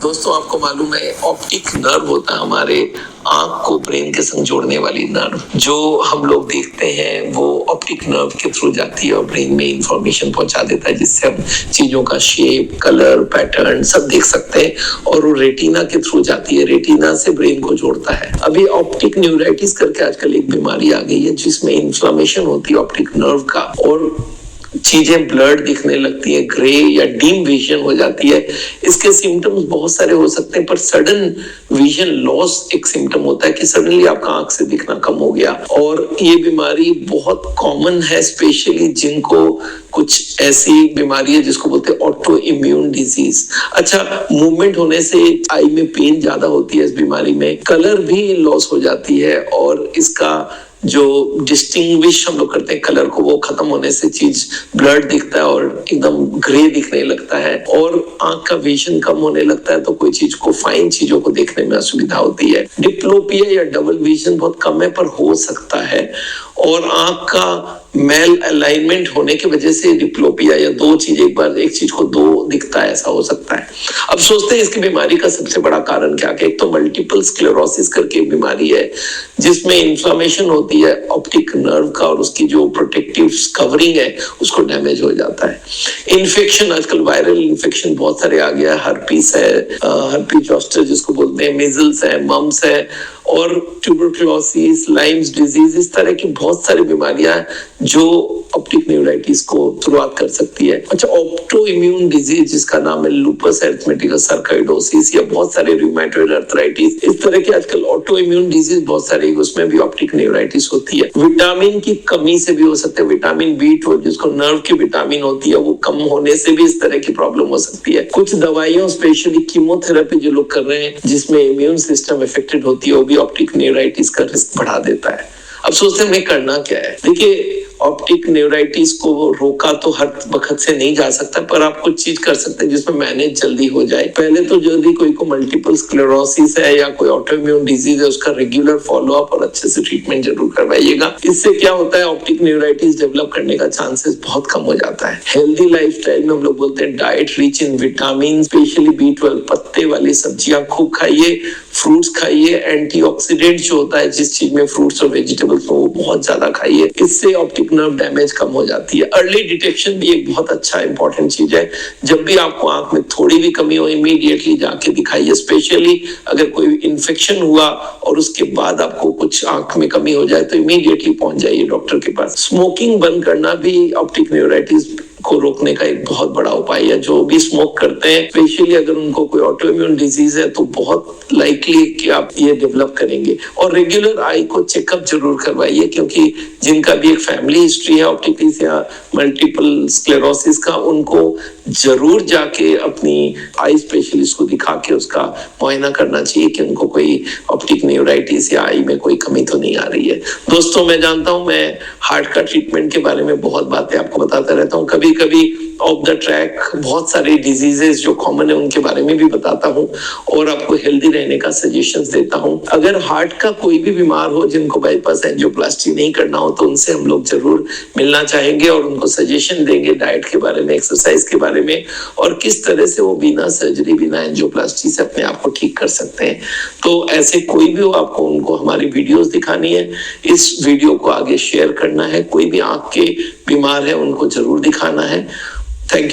दोस्तों आपको मालूम है ऑप्टिक नर्व होता है हमारे आंख को ब्रेन के संग जोड़ने वाली नर्व। जो हम लोग देखते हैं वो ऑप्टिक नर्व के थ्रू जाती है और ब्रेन में इंफॉर्मेशन पहुंचा देता है, जिससे हम चीजों का शेप, कलर, पैटर्न सब देख सकते हैं। और वो रेटिना के थ्रू जाती है, रेटिना से ब्रेन को जोड़ता है। अभी ऑप्टिक न्यूराइटिस करके आजकल एक बीमारी आ गई है जिसमें इन्फ्लेमेशन होती है ऑप्टिक नर्व का और चीजें ब्लर्ड दिखने लगती है, ग्रे या डीम विजन हो जाती है। इसके सिम्टम्स बहुत सारे हो सकते हैं, पर सडन विजन लॉस एक सिम्टम होता है कि सडनली आपका आंख से दिखना कम हो गया। और ये बीमारी बहुत कॉमन है, स्पेशली जिनको कुछ ऐसी बीमारी है जिसको बोलते हैं ऑटो इम्यून डिजीज। अच्छा, मूवमेंट होने से आई में पेन ज्यादा होती है इस बीमारी में, कलर भी लॉस हो जाती है और इसका जो डिस्टिंग्विश हम लोग करते हैं कलर को, वो खत्म होने से चीज ब्लर्ड दिखता है और एकदम ग्रे दिखने लगता है और आंख का विजन कम होने लगता है, तो कोई चीज को, फाइन चीजों को देखने में असुविधा होती है। डिप्लोपिया या डबल विजन बहुत कम है पर हो सकता है। और आंख का मेल अलाइनमेंट होने की वजह से डिप्लोपिया या दो चीज एक बार एक चीज को दो दिखता है, ऐसा हो सकता है। अब सोचते हैं इसकी बीमारी का सबसे बड़ा कारण क्या है। एक तो मल्टीपल स्क्लेरोसिस करके एक बीमारी है जिसमें इन्फ्लेमेशन होती है ऑप्टिक नर्व का और उसकी जो प्रोटेक्टिव कवरिंग है उसको डैमेज हो जाता है। इन्फेक्शन, आजकल वायरल इन्फेक्शन बहुत सारे आ गया है, हर्पीस है, हर्पीस जोस्टर जिसको बोलते हैं, मीजल्स है, मम्स है और ट्यूबरकुलोसिस, लाइम्स डिजीज, इस तरह की बहुत सारी बीमारियां जो ऑप्टिक न्यूराइटिस को शुरुआत कर सकती है। अच्छा, ऑप्टो इम्यून डिजीज जिसका नाम है लूपस एरिथमेटिकस सर्काइडोसिस या बहुत सारे रूमेटॉइड अर्थराइटिस, इस तरह के आजकल ऑटो इम्यून डिजीज बहुत सारे, उसमें भी ऑप्टिक न्यूराइटिस होती है। विटामिन की कमी से भी हो सकते हैं, विटामिन B12 जिसको नर्व की विटामिन होती है वो कम होने से भी इस तरह की प्रॉब्लम हो सकती है। कुछ दवाइयों, स्पेशली कीमोथेरेपी जो लोग कर रहे हैं जिसमें इम्यून सिस्टम इफेक्टेड होती है, वो भी ऑप्टिक न्यूराइटिस का रिस्क बढ़ा देता है। अब सोचते हैं हमें करना क्या है। देखिए, ऑप्टिक न्यूराइटिस को रोका तो हर वक्त से नहीं जा सकता, पर आप कुछ चीज कर सकते हैं जिसमें मैनेज जल्दी हो जाए। पहले तो जल्दी कोई को मल्टीपल स्क्लेरोसिस है या कोई ऑटोइम्यून डिजीज है, उसका रेगुलर फॉलोअप और अच्छे से ट्रीटमेंट जरूर करवाइएगा। इससे क्या होता है, ऑप्टिक न्यूराइटिस डेवलप करने का चांसेस बहुत कम हो जाता है। हेल्दी लाइफस्टाइल में हम लोग बोलते हैं diet rich in vitamin, specially B12, पत्ते वाली सब्जियां खूब खाइए, फ्रूट्स खाइए, एंटीऑक्सीडेंट जो होता है जिस चीज में फ्रूट्स और वेजिटेबल्स वो बहुत ज्यादा खाइए। इससे ऑप्टिक नर्व डैमेज कम हो जाती है। अर्ली डिटेक्शन भी एक बहुत अच्छा इंपॉर्टेंट चीज है। जब भी आपको आंख में थोड़ी भी कमी हो, इमीडिएटली जाके दिखाइए, स्पेशली अगर कोई इन्फेक्शन हुआ और उसके बाद आपको कुछ आंख में कमी हो जाए तो इमीडिएटली पहुंच जाइए डॉक्टर के पास। स्मोकिंग बंद करना भी ऑप्टिक न्यूराइटिस को रोकने का एक बहुत बड़ा उपाय है। जो भी स्मोक करते हैं, स्पेशली अगर उनको कोई ऑटोइम्यून डिजीज है, तो बहुत लाइकली कि आप ये डेवलप करेंगे। और रेगुलर आई को चेकअप जरूर करवाइए, क्योंकि जिनका भी एक फैमिली हिस्ट्री है ऑप्टिक या मल्टीपल स्क्लेरोसिस का, उनको जरूर जाके अपनी आई स्पेशलिस्ट को दिखा के उसका मुआयना करना चाहिए कि उनको कोई ऑप्टिक न्यूराइटिस या आई में कोई कमी तो नहीं आ रही है। दोस्तों, मैं जानता हूं मैं हार्ट का ट्रीटमेंट के बारे में बहुत बातें आपको बताता रहता हूं, कभी कभी ऑफ द ट्रैक बहुत सारे डिजीजेस जो कॉमन है उनके बारे में भी बताता हूं और आपको हेल्दी रहने का सजेशंस देता हूं। अगर हार्ट का कोई भी बीमार हो जिनको बाईपास एंजियोप्लास्टी नहीं करना हो, तो उनसे हम लोग जरूर मिलना चाहेंगे और उनको सजेशन देंगे डाइट के बारे में, एक्सरसाइज के बारे में और किस तरह से वो बिना सर्जरी, बिना एंजियोप्लास्टी से अपने आप को ठीक कर सकते हैं। तो ऐसे कोई भी हो, आपको उनको हमारी वीडियोस दिखानी है, इस वीडियो को आगे शेयर करना है। कोई भी आंख के बीमार है उनको जरूर दिखाना है। Thank you.